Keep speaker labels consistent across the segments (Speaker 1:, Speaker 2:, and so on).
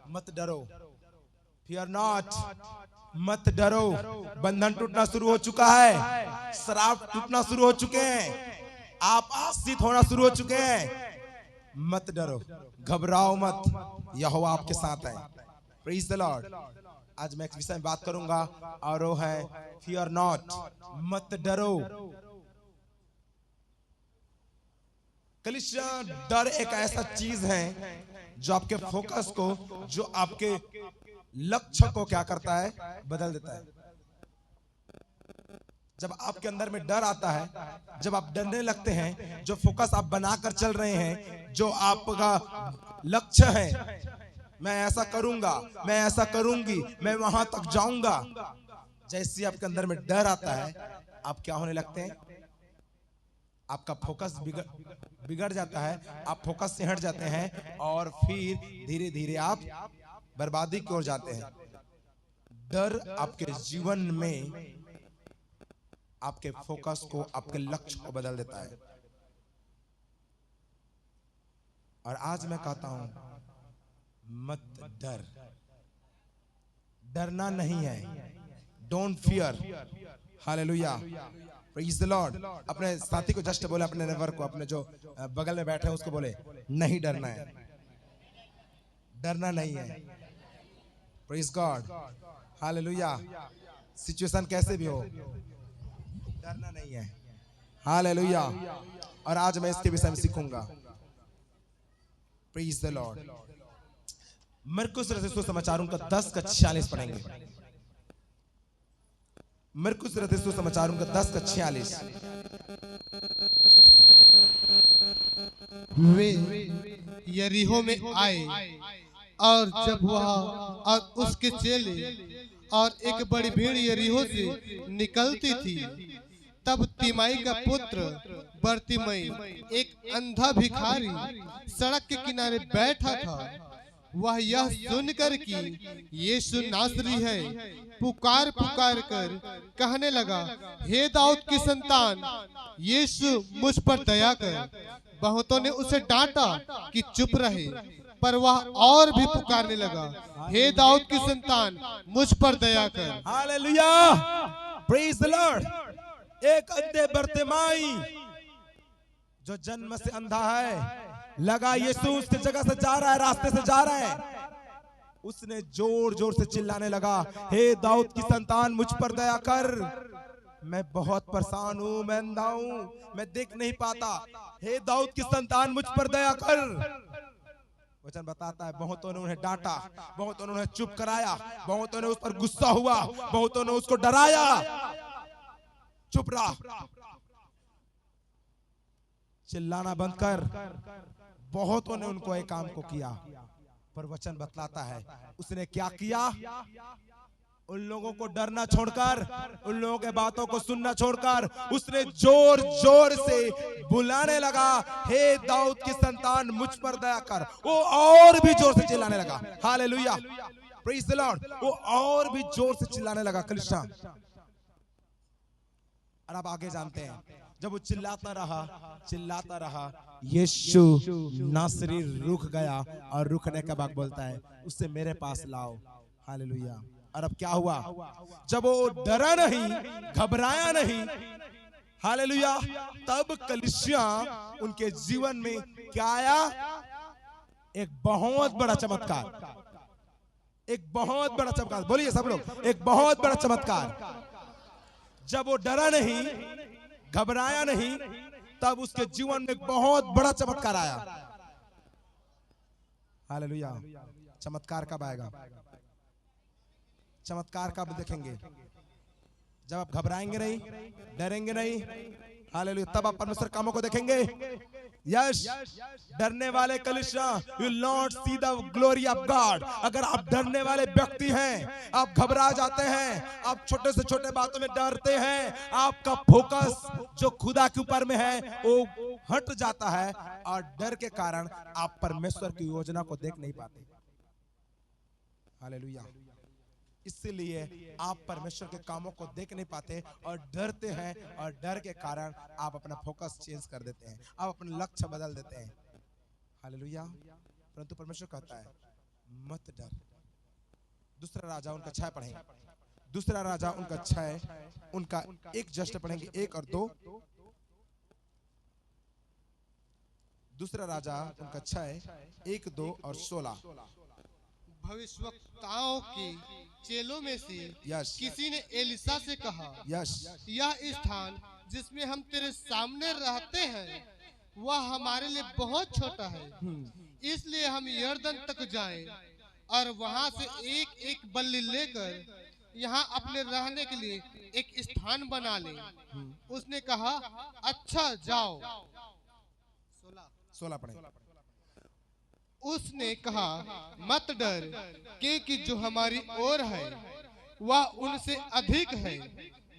Speaker 1: मत डरो, fear not, मत डरो। बंधन टूटना शुरू हो चुका है, श्राप टूटना शुरू हो चुके हैं, आप आशीष होना शुरू हो चुके हैं। मत डरो, घबराओ मत, यहोवा आपके साथ है। Praise the Lord. आज मैं एक विषय में बात करूंगा और वो है फियर नॉट, मत डरो। कलीसिया, डर एक ऐसा चीज है जो आपके फोकस को, जो आपके लक्ष्य को क्या करता है, बदल देता है। जब आपके अंदर में डर आता है, जब आप डरने लगते हैं, जो फोकस आप बनाकर चल रहे हैं, जो आपका लक्ष्य है, मैं ऐसा करूंगा, मैं ऐसा करूंगी, मैं वहां तक जाऊंगा, जैसे आपके अंदर में डर आता है, आप क्या होने लगते हैं, आपका फोकस बिगड़ जाता है, आप फोकस से हट जाते हैं और फिर धीरे धीरे आप बर्बादी की ओर जाते हैं। डर आपके जीवन में आपके फोकस को, आपके लक्ष्य को बदल देता है। और आज मैं कहता हूं, मत डर, डरना नहीं है, don't fear. Hallelujah, praise the Lord. अपने साथी को जस्ट बोले, अपने नेबर को, अपने जो बगल में बैठे हैं उसको बोले, नहीं डरना है, डरना नहीं है। Praise God, hallelujah. सिचुएशन कैसे भी हो, डरना नहीं है। हालेलुया। और आज मैं इसके विषय में सीखूंगा। Praise the Lord. मरकुस रचित सुसमाचारों का 10:46 पढ़ेंगे। मरकुस रचित सुसमाचारों का 10:46।
Speaker 2: वे यरीहो में आए, और जब वह और उसके चेले और एक बड़ी भीड़ यरीहो से निकलती थी, तब तिमाई का पुत्र बर्तिमई, एक अंधा भिखारी, सड़क के किनारे बैठा था। वह यह सुनकर कि यीशु नासरी है, पुकार पुकार कर कहने लगा, हे दाऊद की संतान, यीशु मुझ पर दया कर। बहुतों ने उसे डांटा कि चुप रहे, पर वह और भी पुकारने लगा, हे दाऊद की संतान, मुझ पर दया कर।
Speaker 1: Hallelujah, praise the Lord. एक अंधे बर्तिमाई जो जन्म से अंधा है, लगा यीशु उसकी जगह से जा रहा है, रास्ते से जा रहा है, उसने जोर जोर से चिल्लाने लगा, हे दाऊद की संतान, मुझ पर दया कर, मैं बहुत परेशान हूं, मैं अंधा हूं, मैं देख नहीं पाता, हे दाऊद की संतान, मुझ पर दया कर। वचन बताता है, बहुतों ने उन्हें डांटा, बहुतों ने उन्हें चुप कराया, बहुतों ने उस पर गुस्सा हुआ, बहुतों ने उसको डराया, चुप रहा, चिल्लाना बंद कर। बहुतों ने उनको एक काम को किया, पर वचन बतलाता है उसने क्या किया। उन लोगों को डरना छोड़कर, उन लोगों के बातों को सुनना छोड़कर, उसने जोर जोर से बुलाने लगा, हे दाऊद की संतान, मुझ पर दया कर। वो और भी जोर से चिल्लाने लगा। Hallelujah, praise the Lord. वो और भी जोर से चिल्लाने लगा कलीसिया। और अब आगे जानते हैं, जब वो चिल्लाता रहा, यीशु नासरी रुक गया, और रुकने के बाद बोलता है, उससे मेरे पास लाओ। हालेलुया। और अब क्या हुआ, जब वो डरा नहीं, घबराया नहीं, हालेलुया, तब कलीसिया उनके जीवन में क्या आया, एक बहुत बड़ा चमत्कार, एक बहुत बड़ा चमत्कार। बोलिए सब लोग, एक बहुत बड़ा चमत्कार। जब वो डरा नहीं, घबराया नहीं, तब उसके जीवन में एक बहुत बड़ा चमत्कार आया। हालेलुया। चमत्कार कब आएगा, चमत्कार कब देखेंगे, जब आप घबराएंगे नहीं, डरेंगे नहीं, हालेलुया, तब आप परमेश्वर कामों को देखेंगे। यस, डरने वाले कलीसिया will not see the glory of God. अगर आप डरने वाले व्यक्ति हैं, आप घबरा जाते हैं, आप छोटे से छोटे बातों में डरते हैं, आपका फोकस जो खुदा के ऊपर में है वो हट जाता है, और डर के कारण आप परमेश्वर की योजना को देख नहीं पाते। हालेलुया। इसलिए आप परमेश्वर के कामों को देख नहीं पाते और डरते हैं, और डर के कारण आप अपना फोकस चेंज कर देते हैं, आप अपना लक्ष्य बदल देते हैं। हालेलुया। परंतु परमेश्वर कहता है, मत डर। दूसरा राजा उनका 6 पढ़ेंगे। दूसरा राजा उनका 6, उनका 1 जस्ट पढ़ेंगे, 1 और 2। दूसरा राजा उनका 6, 1, 2 और 16।
Speaker 2: भविष्यवक्ताओं के चेलों में से
Speaker 1: यस
Speaker 2: किसी ने एलिसा से कहा,
Speaker 1: यस
Speaker 2: यह स्थान जिसमें हम तेरे सामने रहते हैं वह हमारे लिए बहुत छोटा है, इसलिए हम यर्दन तक जाएं और वहां से एक एक बल्ली लेकर यहाँ अपने रहने के लिए एक स्थान बना लें। उसने कहा, अच्छा जाओ।
Speaker 1: 16 पढ़ें।
Speaker 2: उसने कहा, मत डर, क्योंकि जो हमारी ओर है वह उनसे अधिक है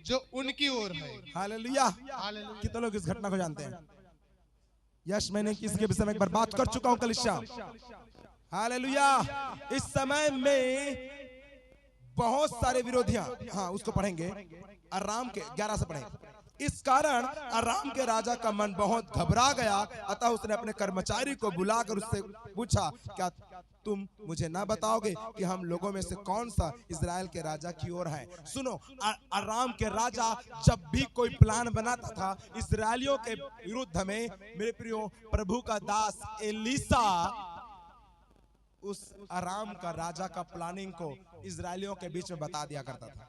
Speaker 2: जो उनकी ओर है।
Speaker 1: हालेलुया। कितने लोग इस घटना को जानते हैं? यश मैंने इसके विषय में एक बार बात कर चुका हूं कलीसिया। हालेलुया। इस समय में बहुत सारे विरोधियां, हाँ उसको पढ़ेंगे, अराम के 11 से पढ़ेंगे। इस कारण अराम के राजा का मन बहुत घबरा गया, अतः उसने अपने कर्मचारी को बुलाकर उससे पूछा, क्या तुम मुझे ना बताओगे कि हम लोगों में से कौन सा इजराइल के राजा की ओर है? सुनो, अराम के राजा जब भी कोई प्लान बनाता था इजरायलियों के विरुद्ध में, मेरे प्रियो, प्रभु का दास एलीसा उस अराम का राजा का प्लानिंग को इजरायलियों के बीच में बता दिया करता था।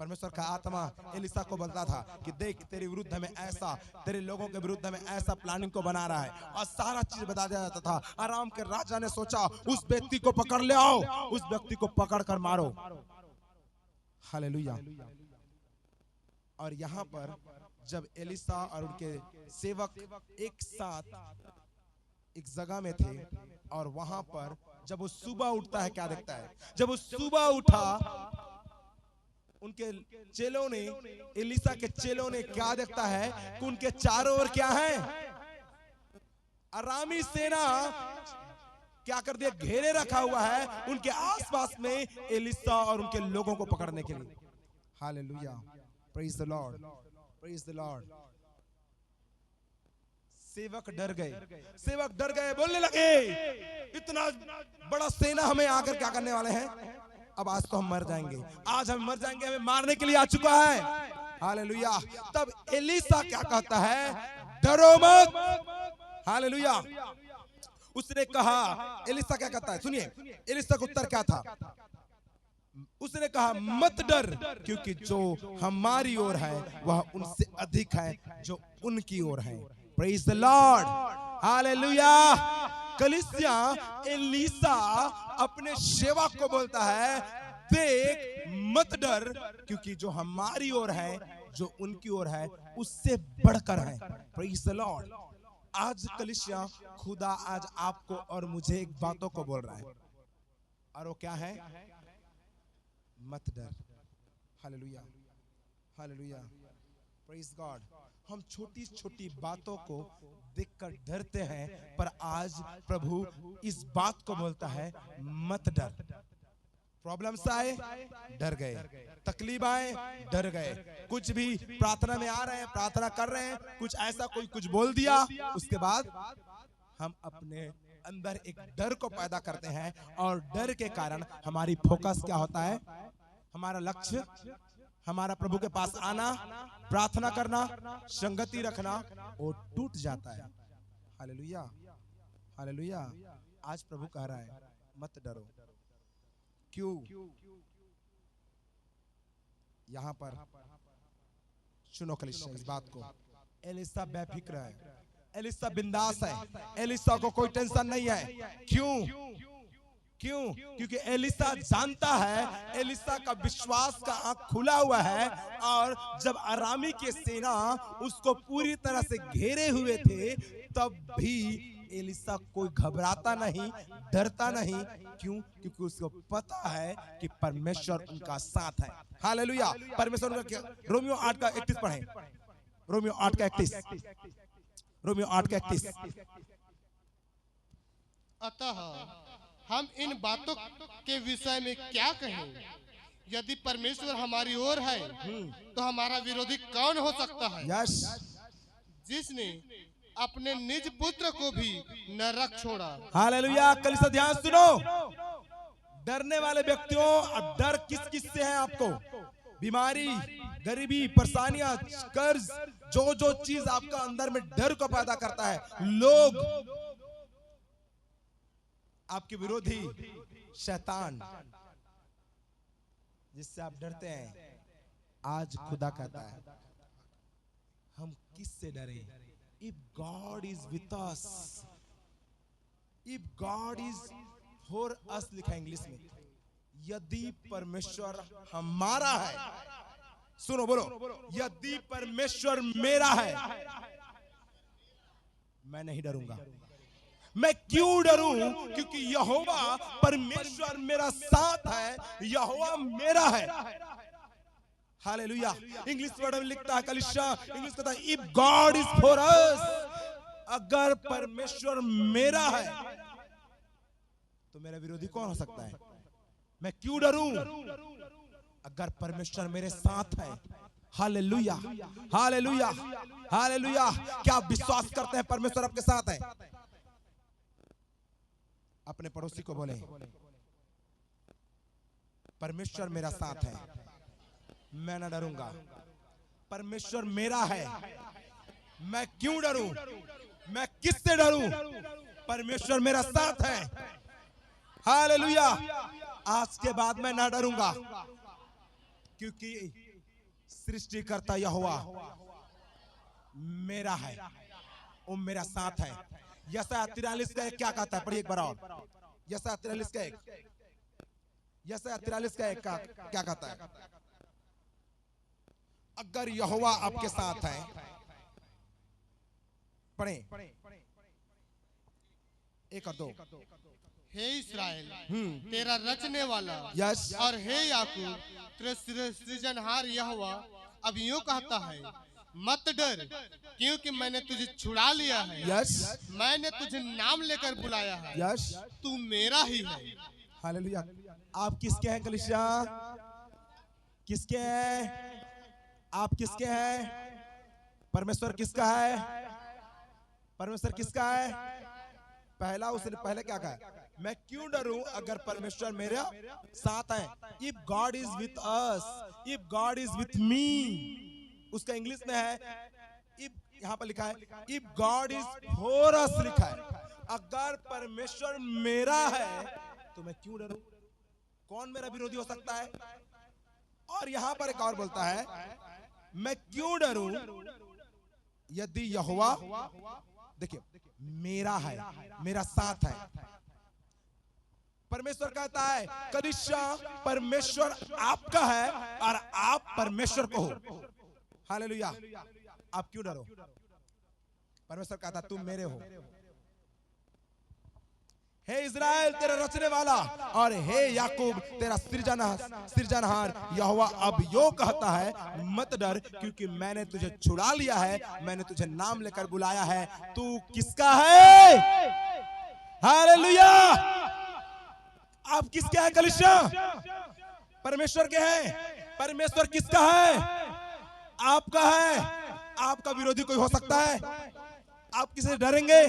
Speaker 1: परमेश्वर का आत्मा एलिसा को बोलता था कि देख, तेरे विरुद्ध में ऐसा, तेरे लोगों के विरुद्ध में ऐसा प्लानिंग को बना रहा है, और सारा चीज बता दिया जाता था। अराम के राजा ने सोचा, उस व्यक्ति को पकड़ ले आओ, उस व्यक्ति को पकड़ कर मारो। हालेलुया। और यहाँ पर जब एलिसा और उनके सेवक एक साथ एक जगह में थे, और वहां पर जब वो सुबह उठता है, क्या देखता है? जब वो सुबह उठा, उनके चेलों ने, एलिसा के चेलों ने क्या देखता है कि उनके चारों ओर क्या है? अरामी सेना क्या कर दिया? घेरे रखा हुआ है उनके आसपास में एलिसा और उनके लोगों को पकड़ने के लिए। Hallelujah. Praise the Lord, praise the Lord. सेवक डर गए, सेवक डर गए, बोलने लगे, इतना बड़ा सेना हमें आकर क्या करने वाले हैं? अब आज तो हम मर जाएंगे, आज हम मर जाएंगे, हमें मारने के लिए आ चुका है। हालेलुया। तब एलिसा क्या कहता है? डरो मत। हालेलुया। उसने कहा, एलिसा क्या कहता है? सुनिए, एलिसा का उत्तर क्या था? उसने कहा, मत डर, क्योंकि जो हमारी ओर है वह उनसे अधिक है जो उनकी ओर है। Praise the Lord. हालेलुया। कलीसिया, एलिसा अपने सेवक को बोलता है, देख मत डर, क्योंकि जो हमारी ओर है, जो उनकी ओर है, उससे बढ़कर है। Praise the Lord. आज कलीसिया, खुदा आज आपको और मुझे एक बातों को बोल रहा है, और वो क्या है? मत डर। Hallelujah, hallelujah, praise God. हम छोटी छोटी बातों को देखकर डरते हैं, पर आज प्रभु इस बात को बोलता है, मत डर। प्रॉब्लम्स आए, डर गए, तकलीफ आए, डर गए, कुछ भी प्रार्थना में आ रहे हैं, प्रार्थना कर रहे हैं, कुछ ऐसा कोई कुछ बोल दिया, उसके बाद हम अपने अंदर एक डर को पैदा करते हैं, और डर के कारण हमारी फोकस क्या होता है? हमारा लक्ष्य, हमारा प्रभु के पास आना, प्रार्थना करना, संगति रखना, वो टूट जाता है। Hallelujah, hallelujah. आज प्रभु कह रहा है, मत डरो। क्यों? यहां पर सुनो कलीसिया इस बात को, एलिसा बेफिक्र है, एलिसा बिंदास है, एलिसा को कोई टेंशन नहीं है। क्यों? क्यों? क्योंकि एलिसा जानता है, एलिसा का विश्वास का आंख खुला हुआ है, और जब अरामी की सेना उसको पूरी तरह से घेरे हुए थे, तब भी एलिसा कोई घबराता नहीं, डरता नहीं। क्यों? क्योंकि उसको पता है कि परमेश्वर उनका साथ है। हालेलुया। परमेश्वर उनका, रोमियो 8 का 31 पढ़ें, रोमियो 8 का 31, रोमियो 8 का 31।
Speaker 2: अतः हम इन बातों के विषय में क्या कहें? यदि परमेश्वर हमारी ओर है तो हमारा विरोधी कौन हो सकता है?
Speaker 1: यस।
Speaker 2: जिसने अपने निज पुत्र को भी न रख छोड़ा।
Speaker 1: हालेलुया। कलीसिया ध्यान सुनो, डरने वाले व्यक्तियों, अब डर किस किस से है आपको? बीमारी, गरीबी, परेशानियां, कर्ज, जो चीज आपका अंदर में डर को पैदा करता है, लोग, आपके विरोधी, शैतान, जिससे आप डरते हैं, आज खुदा कहता है हम किससे डरें? If God is with us, if God is for us, लिखा है इंग्लिश में, यदि परमेश्वर हमारा है, सुनो बोलो, यदि परमेश्वर मेरा है, मैं नहीं डरूंगा। मैं क्यों डरूं? क्योंकि यहोवा परमेश्वर मेरा साथ है, यहोवा मेरा है। हालेलुया। इंग्लिश वर्ड में लिखता है कलीसिया, इंग्लिश कहता है if God is for us, अगर परमेश्वर मेरा है तो मेरा विरोधी कौन हो सकता है? मैं क्यों डरूं अगर परमेश्वर मेरे साथ है? Hallelujah, hallelujah, hallelujah. क्या आप विश्वास करते हैं परमेश्वर आपके साथ है? अपने पड़ोसी को बोले, परमेश्वर मेरा साथ है, मैं ना डरूंगा। परमेश्वर मेरा है, मैं क्यों डरूं? मैं किससे डरूं? परमेश्वर मेरा साथ है। हालेलुया। आज के बाद मैं ना डरूंगा, क्योंकि सृष्टिकर्ता यहोवा मेरा है, वो मेरा साथ है। यशायाह 43 का 1 क्या कहता है? पढ़िए एक बार और। यशायाह 43 का 1, यशायाह 43 का 1 क्या कहता है? अगर यहोवा आपके साथ है, पढ़े 1 और 2।
Speaker 2: हे इस्राएल, तेरा रचने वाला
Speaker 1: यस,
Speaker 2: और हे याकूब तेरा सृजनहार यहोवा अब यूं कहता है, मत डर, क्योंकि मैंने तुझे छुड़ा लिया है।
Speaker 1: यस,
Speaker 2: मैंने तुझे नाम लेकर बुलाया है।
Speaker 1: यस,
Speaker 2: तू मेरा ही है।
Speaker 1: हालेलुया। आप किसके हैं कलीसिया? किसके हैं? आप किसके हैं? परमेश्वर किसका है? परमेश्वर किसका है? पहला, उसने पहले क्या कहा? मैं क्यों डरूं अगर परमेश्वर मेरे साथ है? If God is with us, if God is with me, उसका इंग्लिश में है इफ, यहां पर लिखा है if God is for us, लिखा है। अगर परमेश्वर मेरा है तो मैं क्यों डरूं? कौन मेरा विरोधी हो सकता है? और यहां पर एक और बोलता है, मैं क्यों डरूं यदि यहोवा, देखिए, मेरा है, मेरा साथ है। परमेश्वर कहता है कलीसिया, परमेश्वर आपका है और आप परमेश्वर को हो। हालेलुया। आप क्यों डरो? परमेश्वर कहता तुम मेरे हो। हे इज़राइल, तेरा रचने वाला, और हे याकूब तेरा सृजनहार यहोवा अब यो कहता है, मत डर, क्योंकि मैंने तुझे छुड़ा लिया है, मैंने तुझे नाम लेकर बुलाया है। तू किसका है? हालेलुया। आप किसके हैं कलीसिया? परमेश्वर के हैं। परमेश्वर किसका है? आपका है। आपका विरोधी कोई हो सकता है? आप किसे डरेंगे?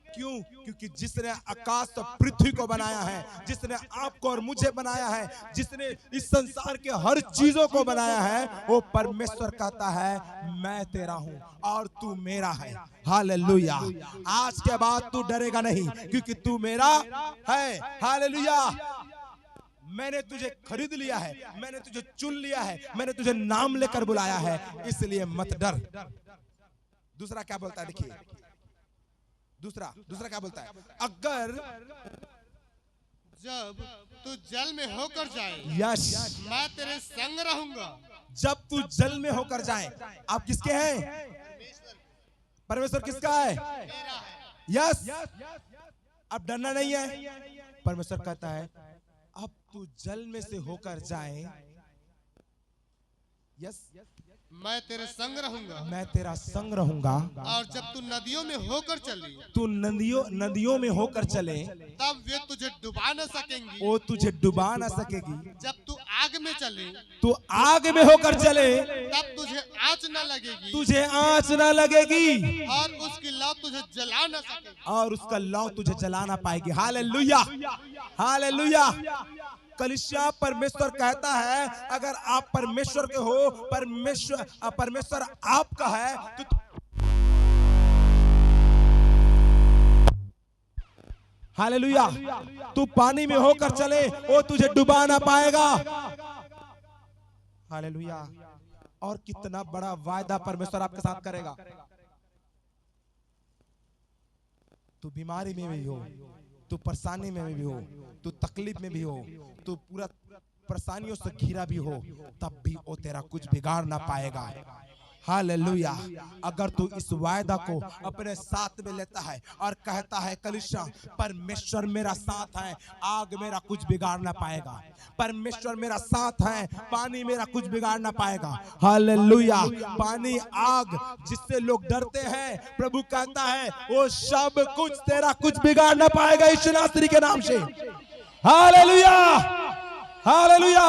Speaker 1: क्यों? क्योंकि जिसने आकाश और पृथ्वी को बनाया है, जिसने आपको और मुझे बनाया है, जिसने इस संसार के हर चीजों को बनाया है, वो परमेश्वर कहता है मैं तेरा हूं और तू मेरा है। हालेलुया। आज के बाद तू डरेगा नहीं, क्योंकि तू मेरा है। हालेलुया। मैंने तुझे खरीद लिया है, मैंने तुझे चुन लिया है, मैंने तुझे नाम लेकर बुलाया है, इसलिए मत डर। दूसरा क्या बोलता है? देखिए, दूसरा क्या बोलता है? अगर
Speaker 2: जब तू जल में होकर जाए,
Speaker 1: यस,
Speaker 2: मैं तेरे संग रहूंगा।
Speaker 1: जब तू जल में होकर जाए। आप किसके हैं? परमेश्वर किसका है? यस। अब डरना नहीं है। परमेश्वर कहता है अब तू जल में से होकर जाए, यस,
Speaker 2: मैं तेरे संग रहूंगा।
Speaker 1: मैं तेरा संग रहूंगा।
Speaker 2: और जब तू नदियों में होकर चले,
Speaker 1: तू नदियों में होकर चले,
Speaker 2: तब वे तुझे डुबा न सकेंगी।
Speaker 1: वो तुझे डुबा ना सकेगी।
Speaker 2: जब तू आग में चले,
Speaker 1: तू आग में होकर चले,
Speaker 2: तब तुझे आँच न लगेगी,
Speaker 1: तुझे आंच ना लगेगी,
Speaker 2: और उसकी लौ तुझे जला न सकेगी,
Speaker 1: और उसका लौ तुझे जला ना पाएगी। Hallelujah, hallelujah. कलीसिया परमेश्वर कहता है, अगर आप परमेश्वर के हो, परमेश्वर आपका है, तो हालेलुया, तू पानी में होकर चले, वो तुझे डुबा ना पाएगा। हालेलुया। और कितना बड़ा वायदा परमेश्वर आपके साथ करेगा। तू बीमारी में भी हो, तू परेशानी में भी हो, तू तकलीफ में भी हो, तू पूरा परेशानियों से घिरा भी हो, तब भी वो तेरा कुछ बिगाड़ ना पाएगा। हालेलुया। अगर तू इस वायदा को अपने साथ में लेता है और कहता है, कलीसिया परमेश्वर मेरा साथ है, आग मेरा कुछ बिगाड़ ना पाएगा, परमेश्वर मेरा साथ है, पानी मेरा कुछ बिगाड़ ना पाएगा। हालेलुया। पानी, आग जिससे लोग डरते हैं, प्रभु कहता है वो सब कुछ तेरा कुछ बिगाड़ ना पाएगा यीशु नासरी के नाम से। Hallelujah, hallelujah.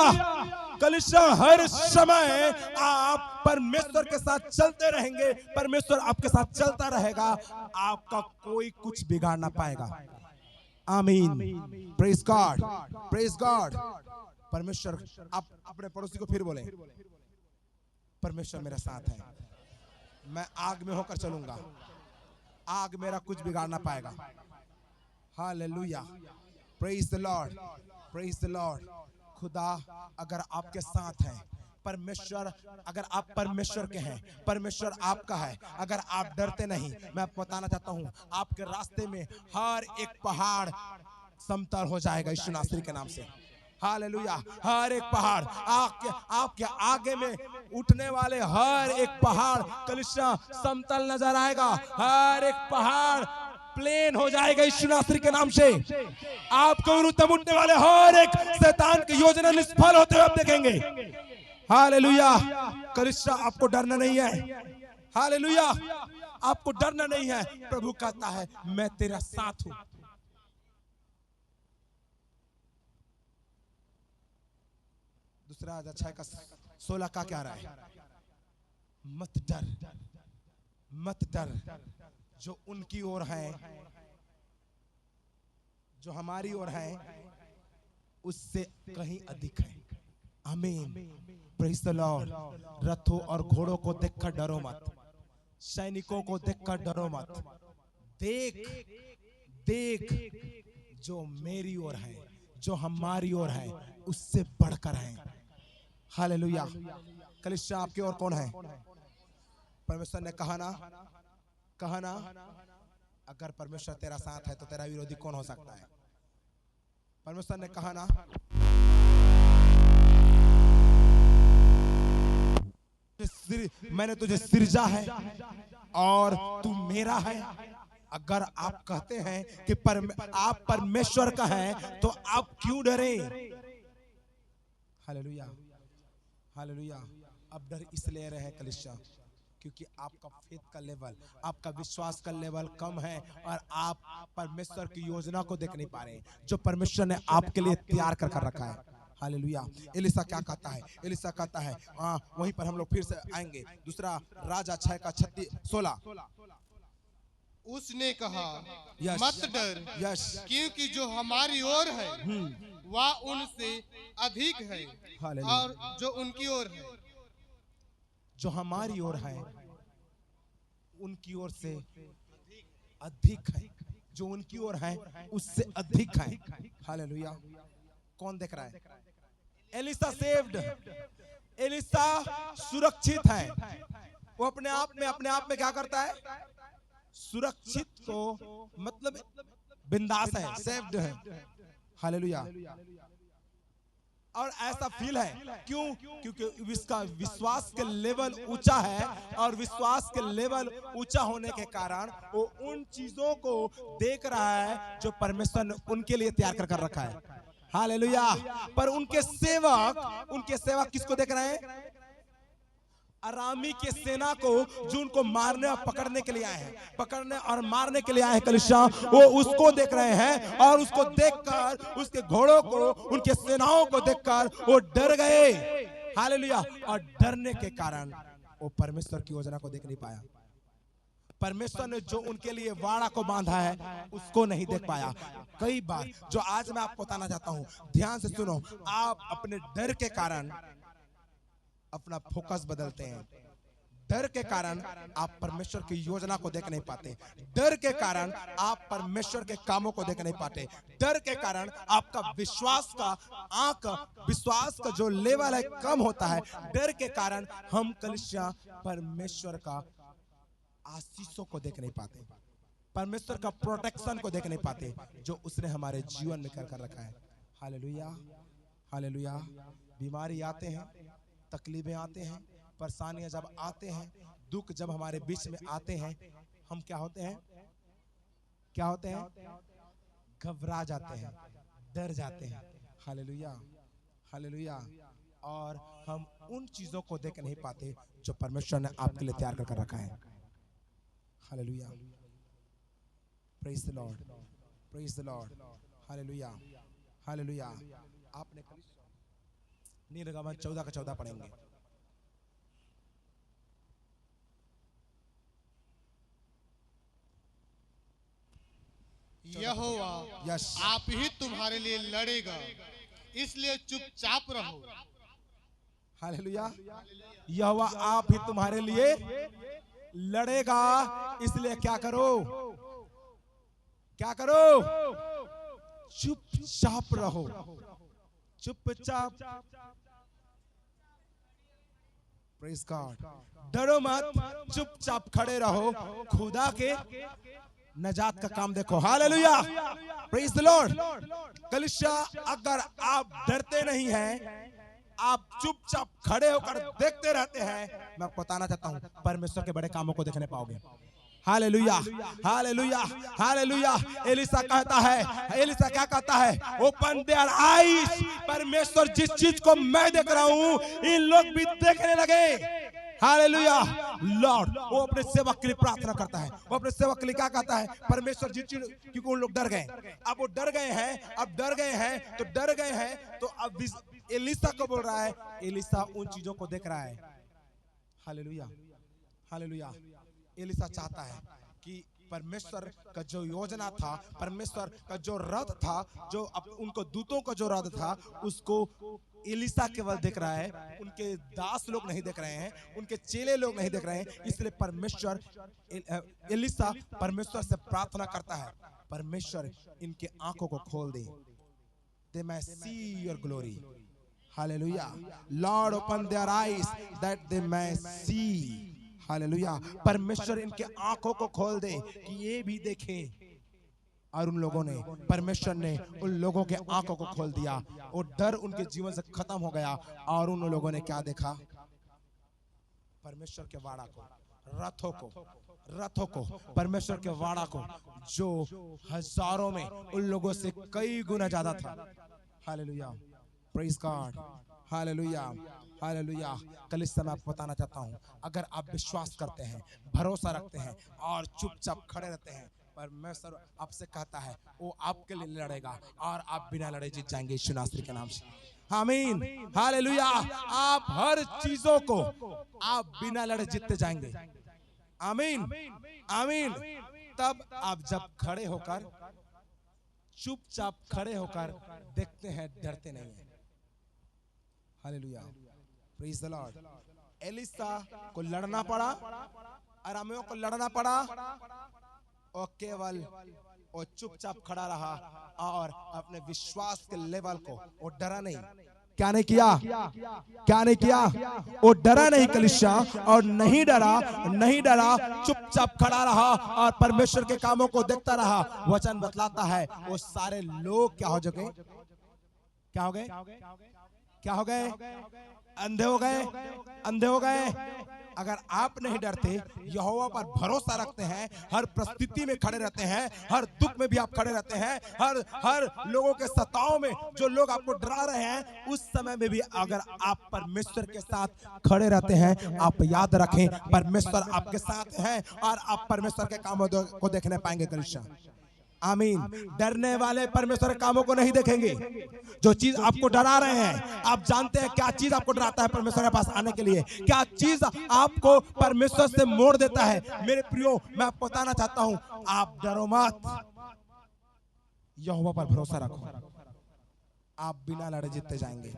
Speaker 1: कलीसिया हर समय आप परमेश्वर के साथ चलते रहेंगे, परमेश्वर आपके साथ चलता रहेगा, आपका कोई कुछ बिगाड़ ना पाएगा। आमीन। Praise God, praise God. परमेश्वर, आप अपने पड़ोसी को फिर बोले, परमेश्वर मेरे साथ है, मैं आग में होकर चलूंगा, आग मेरा कुछ बिगाड़ ना पाएगा। Hallelujah. Praise the Lord, praise the Lord. खुदा अगर आपके साथ है, परमेश्वर अगर आप परमेश्वर के हैं, परमेश्वर आपका है, अगर आप डरते नहीं, मैं आपको बताना चाहता हूं, आपके रास्ते में हर एक पहाड़ समतल हो जाएगा यीशु नासरी के नाम से। हालेलुया। हर एक पहाड़ आपके आगे में उठने वाले हर एक पहाड़ कलीसिया समतल नजर आएगा, हर एक पहाड़ प्लेन हो जाएगा यीशु नासरी के नाम से। आपको विरुद्ध उठने वाले हर एक शैतान की योजना निष्फल होते हुए आप देखेंगे। हालेलुया। कलीसिया आपको डरना नहीं है, हालेलुया, आपको डरना नहीं है। प्रभु कहता है मैं तेरा साथ हूं। दूसरा अध्याय का 16 का क्या रहा है? मत डर, मत डर, जो उनकी ओर है, जो हमारी ओर है, उससे कहीं अधिक है। आमीन। Praise the Lord. रथों और घोड़ों को देखकर डरो मत, सैनिकों को देखकर डरो मत, देख देख जो मेरी ओर है, जो हमारी ओर है, उससे बढ़कर है। हालेलुया। कलीसिया आपकी ओर कौन है? परमेश्वर ने कहा ना, कहा ना, अगर परमेश्वर तेरा साथ है तो तेरा विरोधी कौन हो सकता है? परमेश्वर ने कहा ना, मैंने तुझे सृजा है और तू मेरा है। अगर आप कहते हैं कि आप परमेश्वर का है तो आप क्यों डरे? Hallelujah, hallelujah. अब डर इसलिए रहे कलीसिया क्योंकि आपका फेथ का लेवल, आपका विश्वास का लेवल कम है और आप परमेश्वर की योजना को देख नहीं पा रहे जो परमेश्वर ने आपके लिए तैयार कर रखा है। हालेलुया। एलिसा क्या कहता है? एलिसा कहता है, वहीं पर हम लोग फिर से आएंगे। दूसरा राजा 6 का 16।
Speaker 2: उसने कहा
Speaker 1: यस,
Speaker 2: मत डर,
Speaker 1: यस,
Speaker 2: क्योंकि जो हमारी ओर है वह उनसे अधिक है, और जो उनकी ओर है,
Speaker 1: जो हमारी ओर है उनकी ओर से अधिक है, जो उनकी ओर है उससे अधिक है। हालेलुया। कौन देख रहा है? एलिसा सेव्ड, एलिसा सुरक्षित है। वो अपने आप में क्या करता है? सुरक्षित को मतलब बिंदास है, सेव्ड है। हालेलुया। और ऐसा फील है क्यों? क्योंकि इसका विश्वास के लेवल ऊंचा है और विश्वास के लेवल ऊंचा होने के कारण वो उन चीजों को देख रहा है जो परमेश्वर ने उनके लिए तैयार कर रखा है। हालेलुया। पर उनके सेवक किसको देख रहे हैं? अरामी के सेना को जो उनको मारने और पकड़ने के लिए आए हैं, पकड़ने और मारने के लिए आए हैं कलीसिया, वो उसको देख रहे हैं और उसको देखकर, उसके घोड़ों को, उनके सेनाओं को देखकर वो डर गए। हालेलुया। और डरने के कारण वो परमेश्वर की योजना को देख नहीं पाया। परमेश्वर ने जो उनके लिए वाड़ा को बांधा है उसको नहीं देख पाया। कई बार जो आज मैं आपको बताना चाहता हूं, ध्यान से सुनो, आप अपने डर के कारण अपना फोकस बदलते हैं। डर के कारण आप परमेश्वर की योजना को देख नहीं पाते। डर के कारण आप परमेश्वर के कामों को देख नहीं पाते। डर के कारण आपका विश्वास का जो लेवल है कम होता है। डर के कारण हम कलीसिया परमेश्वर का आशीषों को देख नहीं पाते, परमेश्वर का प्रोटेक्शन को देख नहीं पाते जो उसने हमारे जीवन में कर रखा है। Hallelujah, hallelujah. बीमारी आते हैं, तकलीफें आते हैं, परेशानियां जब आते हैं, दुख जब हमारे बीच में आते हैं, हम क्या होते हैं? क्या होते हैं? घबरा जाते हैं, डर जाते हैं। Hallelujah, hallelujah. और हम उन चीजों को देख नहीं पाते जो परमेश्वर ने आपके लिए तैयार कर रखा है। Hallelujah, praise the Lord, praise the Lord. Hallelujah, hallelujah. आपने निर्गमन 14 का 14 पढ़ेंगे।
Speaker 2: यहोवा
Speaker 1: यस,
Speaker 2: आप ही तुम्हारे लिए लड़ेगा, इसलिए चुपचाप रहो।
Speaker 1: हालेलुया। यहोवा आप ही तुम्हारे लिए लड़ेगा, इसलिए क्या करो? क्या करो? चुपचाप रहो, चुपचाप। Praise God. डरो मत, चुपचाप खड़े रहो, खुदा के नजात का काम देखो। Hallelujah, praise the Lord. कलीसिया, अगर आप डरते नहीं हैं, आप चुपचाप खड़े होकर देखते रहते हैं, मैं आपको बताना चाहता हूं, परमेश्वर के बड़े कामों को देखने पाओगे। Hallelujah, hallelujah, hallelujah. एलिसा कहता है, एलिसा क्या कहता है? Open their eyes. परमेश्वर जिस चीज को मैं देख रहा हूं, इन लोग भी देखने लगे। हालेलुया। लॉर्ड वो अपने सेवक के लिए प्रार्थना करता है। वो अपने सेवक के लिए क्या कहता है? परमेश्वर जिस चीज, क्योंकि उन लोग डर गए, अब वो डर गए हैं, अब डर गए हैं तो डर गए हैं तो अब एलिसा को बोल रहा है, एलिसा उन चीजों को देख रहा है। Hallelujah, hallelujah. एलिसा चाहता है कि परमेश्वर का जो योजना था, परमेश्वर का जो रथ था, जो उनको दूतों का जो रथ था, उसको एलिसा केवल देख रहा है। उनके दास लोग नहीं देख रहे हैं, उनके चेले लोग नहीं देख रहे हैं। इसलिए परमेश्वर, एलिसा परमेश्वर से प्रार्थना करता है, परमेश्वर इनके आंखों को खोल दे, they may see your glory. Hallelujah. Lord, open their eyes that they may see. Hallelujah. परमेश्वर इनके आंखों को खोल दे कि ये भी देखें। और उन लोगों ने, परमेश्वर ने उन लोगों के आंखों को खोल दिया, और डर उनके जीवन से खत्म हो गया। और उन लोगों ने क्या देखा? परमेश्वर के वाड़ा को, रथों को, परमेश्वर के वाड़ा को, जो हजारों में उन लोगों से कई गुना ज्यादा था। Hallelujah, praise God. Hallelujah, hallelujah. कल इस समय आपको बताना चाहता हूं, अगर आप विश्वास करते हैं, भरोसा रखते हैं और चुपचाप खड़े रहते हैं, परमेश्वर आपसे कहता है वो आपके लिए लड़ेगा और आप बिना लड़े जीत जाएंगे यीशु नासरी के नाम से। आमीन, हालेलुया। आप हर चीजों को आप बिना लड़े जीतते जाएंगे। आमीन, आमीन। तब आप जब खड़े होकर, चुपचाप खड़े होकर देखते हैं, डरते नहीं हैं। Hallelujah, praise the lord. Elisha को लड़ना पड़ा, अरामियों को लड़ना पड़ा, और केवल वो चुपचाप खड़ा रहा और अपने विश्वास के लेवल को, वो डरा नहीं। क्या नहीं किया? क्या नहीं किया? वो डरा नहीं कलीसिया, और नहीं डरा, चुपचाप खड़ा रहा और परमेश्वर के कामों को देखता रहा। वचन बतलाता है वो सारे लोग क्या हो गए? क्या हो गए? क्या हो गए? अंधे हो गए, अंधे हो गए। अगर आप नहीं डरते, यहोवा पर भरोसा रखते हैं, हर परिस्थिति में खड़े रहते हैं, हर दुख में भी आप खड़े रहते हैं, हर लोगों के सताओं में जो लोग आपको डरा रहे हैं, उस समय में भी अगर आप परमेश्वर के साथ खड़े रहते हैं, आप याद रखें परमेश्वर आपके साथ है और आप परमेश्वर के कामों को देखने पाएंगे। क्रिश्चियन आमीन। डरने वाले परमेश्वर के कामों को नहीं देखेंगे। जो चीज आपको डरा रहे हैं, आप जानते हैं क्या चीज आपको डराता है परमेश्वर के पास आने के लिए, क्या चीज आपको परमेश्वर से मोड़ देता है। मेरे प्रियो, मैं आपको बताना चाहता हूं, आप डरो मत, यहोवा पर भरोसा रखो, आप बिना लड़े जीतते जाएंगे।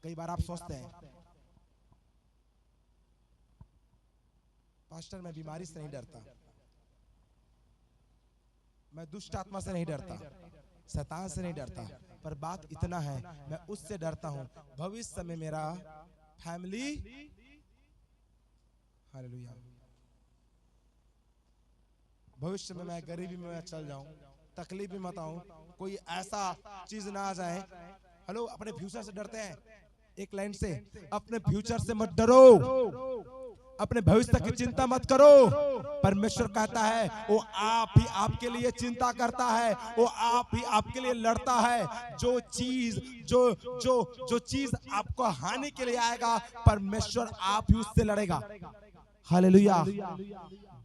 Speaker 1: कई बार आप सोचते हैं, पास्टर मैं बीमारी से नहीं डरता, मैं दुष्ट आत्मा से नहीं डरता, शैतान से नहीं डरता, पर बात इतना है, मैं उससे डरता हूं भविष्य में मेरा फैमिली, हालेलुया, भविष्य में मैं गरीबी में मैं चल जाऊं, तकलीफ में मत आऊं, कोई ऐसा चीज ना आ जाए। हेलो, अपने फ्यूचर से डरते हैं? एक लाइन से, अपने फ्यूचर से मत डरो, अपने भविष्य की चिंता मत करो। परमेश्वर कहता है वो आप ही आपके लिए चिंता करता है, वो आप ही आपके लिए लड़ता है। जो चीज जो चीज आपको हानि के लिए आएगा, परमेश्वर आप ही उससे लड़ेगा। हालेलुया।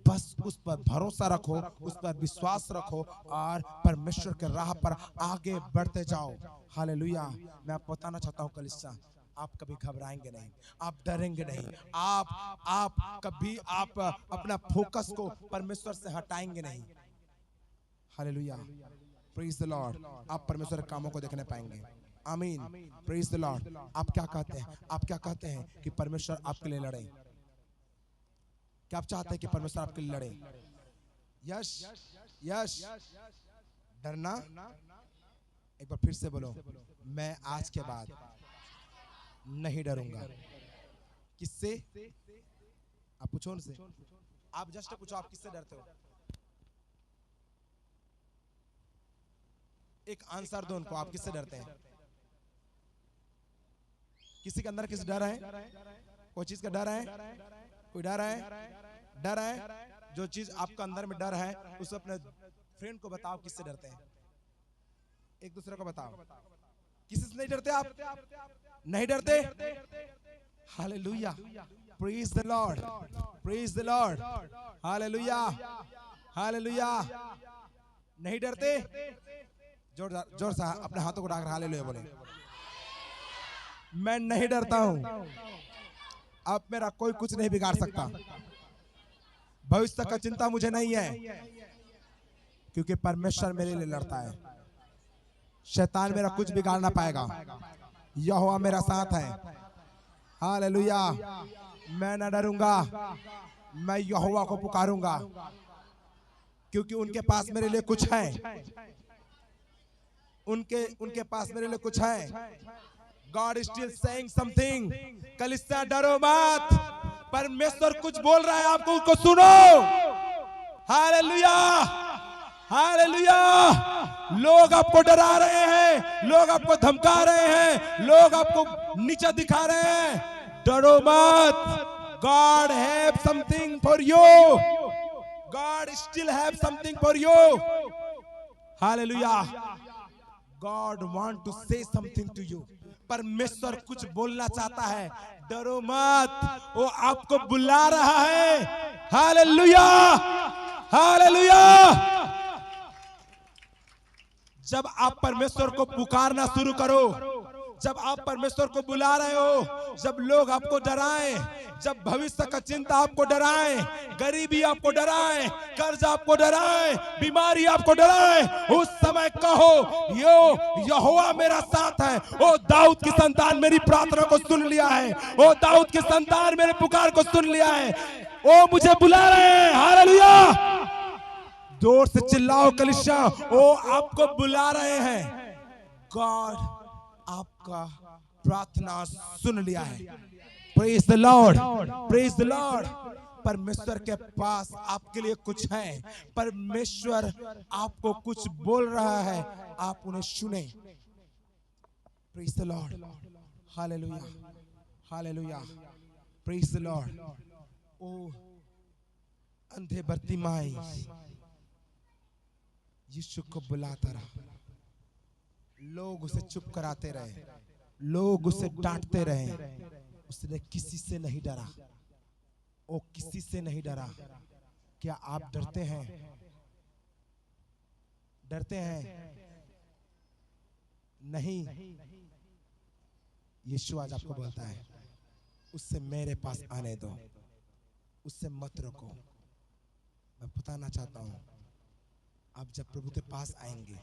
Speaker 1: बस उस पर भरोसा रखो, उस पर विश्वास रखो और परमेश्वर के राह पर आगे बढ़ते जाओ। हालेलुया। मैं आपको बताना चाहता हूँ कलीसिया, आप कभी घबराएंगे नहीं, आप डरेंगे नहीं, आप कभी आप अपना फोकस को परमेश्वर से हटाएंगे नहीं। Hallelujah, praise the Lord. आप परमेश्वर के कामों को देखने पाएंगे। आमीन, प्रेज द लॉर्ड। आप क्या कहते हैं? आप क्या कहते हैं कि परमेश्वर आपके लिए लड़े? क्या आप चाहते हैं कि परमेश्वर आपके लिए लड़े? Yes yes. डरना, एक बार फिर से बोलो, मैं आज के बाद नहीं डरूंगा। किससे? आप पूछो उनसे, आप जस्ट पूछो, आप किससे डरते हो? एक आंसर दो उनको, आप किससे डरते हैं? किसी के अंदर किस डर है? कोई चीज का डर है? कोई डर है? डर है? जो चीज आपका अंदर में डर है, उसे अपने फ्रेंड को बताओ किससे डरते हैं। एक दूसरे को बताओ, किसी से नहीं डरते? आप नहीं डरते? Hallelujah, praise the Lord, praise the Lord, hallelujah, hallelujah. नहीं डरते? जोर से अपने हाथों को उठाकर हालेलुया बोले। मैं नहीं डरता हूं, अब मेरा कोई कुछ नहीं बिगाड़ सकता, भविष्य का चिंता मुझे नहीं है, क्योंकि परमेश्वर मेरे लिए लड़ता है। शैतान मेरा कुछ बिगाड़ ना पाएगा, यहोवा मेरा साथ है। हालेलुया। मैं ना डरूंगा, मैं यहोवा को पुकारूंगा, क्योंकि उनके पास मेरे लिए कुछ है, उनके पास मेरे लिए कुछ है। God is still saying something। कलीसिया डरो मत, परमेश्वर कुछ बोल रहा है आपको, उसको सुनो। Hallelujah, hallelujah. लोग आपको डरा रहे हैं, लोग आपको धमका रहे हैं, लोग आपको नीचा दिखा रहे हैं, डरो मत। God have something for you, God still have something for you। Hallelujah. God want to say something to you। परमेश्वर कुछ बोलना चाहता है, डरो मत, वो आपको बुला रहा है। Hallelujah, hallelujah. जब आप परमेश्वर को पुकारना शुरू करो, जब आप परमेश्वर को बुला रहे हो, जब लोग आपको डराएं, जब भविष्य का चिंता आपको डराएं, गरीबी आपको डराएं, कर्ज आपको डराएं, बीमारी आपको डराएं, उस समय कहो यहोवा मेरा साथ है। ओ दाऊद की संतान मेरी प्रार्थना को सुन लिया है, ओ दाऊद की संतान मेरे पुकार को सुन लिया है, ओ मुझे बुला रहे हैं। हालेलुया। जोर से चिल्लाओ कलीसिया, ओ आपको बुला रहे हैं। गॉड आपका प्रार्थना सुन लिया है। Praise the Lord, praise the Lord. परमेश्वर के पास आपके लिए कुछ है, परमेश्वर आपको कुछ बोल रहा है, आप उन्हें सुने। Praise the Lord. Hallelujah. Hallelujah. Praise the Lord. Oh, अंधे बर्तिमाई यीशु को बुलाता रहा। लोग उसे चुप कराते रहे, लोग उसे डांटते रहे, उसने किसी से नहीं डरा। ओ किसी से नहीं डरा। क्या आप डरते हैं? डरते हैं? नहीं। यीशु आज आपको बोलता है, उससे मेरे पास आने दो, उससे मत रोको। मैं बताना चाहता हूं, आप जब प्रभु के पास आएंगे,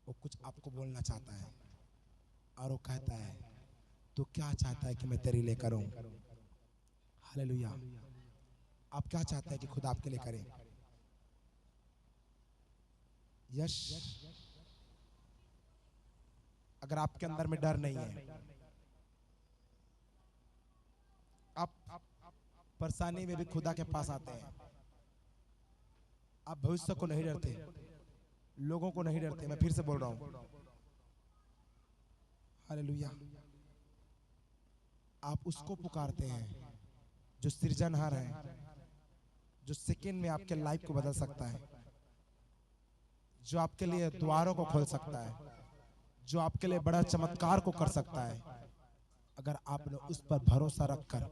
Speaker 1: वो कुछ आपको बोलना चाहता है और वो कहता है, तो क्या चाहता है कि मैं तेरे लिए करूं? हालेलुया। आप क्या चाहते हैं कि खुदा आपके लिए करे? यश, अगर आपके अंदर में डर नहीं है, आप परेशानी में भी खुदा के पास आते हैं। आप भविष्य को नहीं डरते, लोगों को नहीं डरते। मैं फिर से बोल रहा हूं, हालेलुया। आप उसको पुकारते हैं जो सृजनहार है, जो सेकंड में आपके लाइफ को बदल सकता है, जो आपके लिए द्वारों को खोल सकता है, जो आपके लिए बड़ा चमत्कार को कर सकता है। अगर आपने उस पर भरोसा रखकर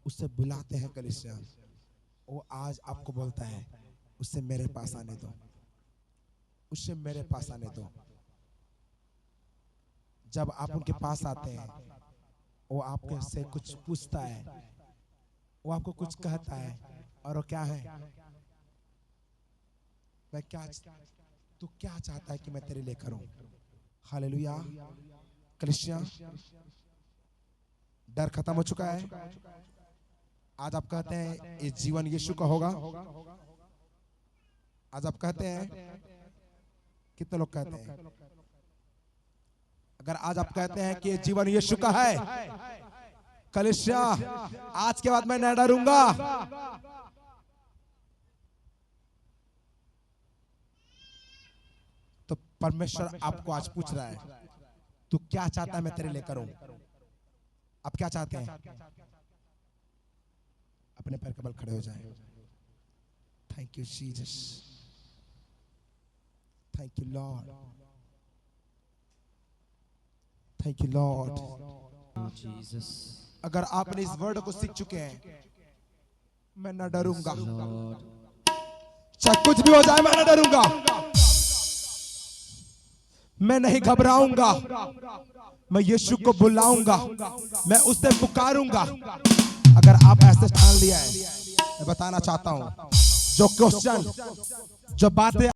Speaker 1: उससे बुलाते हैं कलीसिया, वो आज आपको बोलता है, उससे मेरे पास आने दो, उससे मेरे पास आने दो। जब आप उनके पास आते हैं, वो आपके से कुछ पूछता है, वो आपको कुछ कहता है, और वो क्या है? मैं क्या, तू क्या चाहता है कि मैं तेरे लिए करूं? हालेलुया। कलीसिया, डर खत्म हो चुका है। आज आप कहते हैं ये जीवन यीशु का होगा। आज आप कहते हैं, कितने लोग कहते हैं? अगर आज आप कहते हैं कि ये जीवन यीशु का है, कलीसिया, आज के बाद मैं न डरूंगा। तो परमेश्वर आपको आज पूछ रहा है, तू क्या चाहता है मैं तेरे लिए करूं? आप क्या चाहते हैं? अपने पैर के बल खड़े हो जाएं। Thank you Jesus, thank you Lord, thank you Lord
Speaker 3: Jesus.
Speaker 1: अगर आपने इस वर्ड को सीख चुके हैं, मैं न डरूंगा, चाहे कुछ भी हो जाए, मैं न डरूंगा, मैं नहीं घबराऊंगा, मैं यीशु को बुलाऊंगा, मैं उससे पुकारूंगा। अगर आप ऐसे ठान लिया है, मैं बताना चाहता हूं, जो क्वेश्चन, जो बातें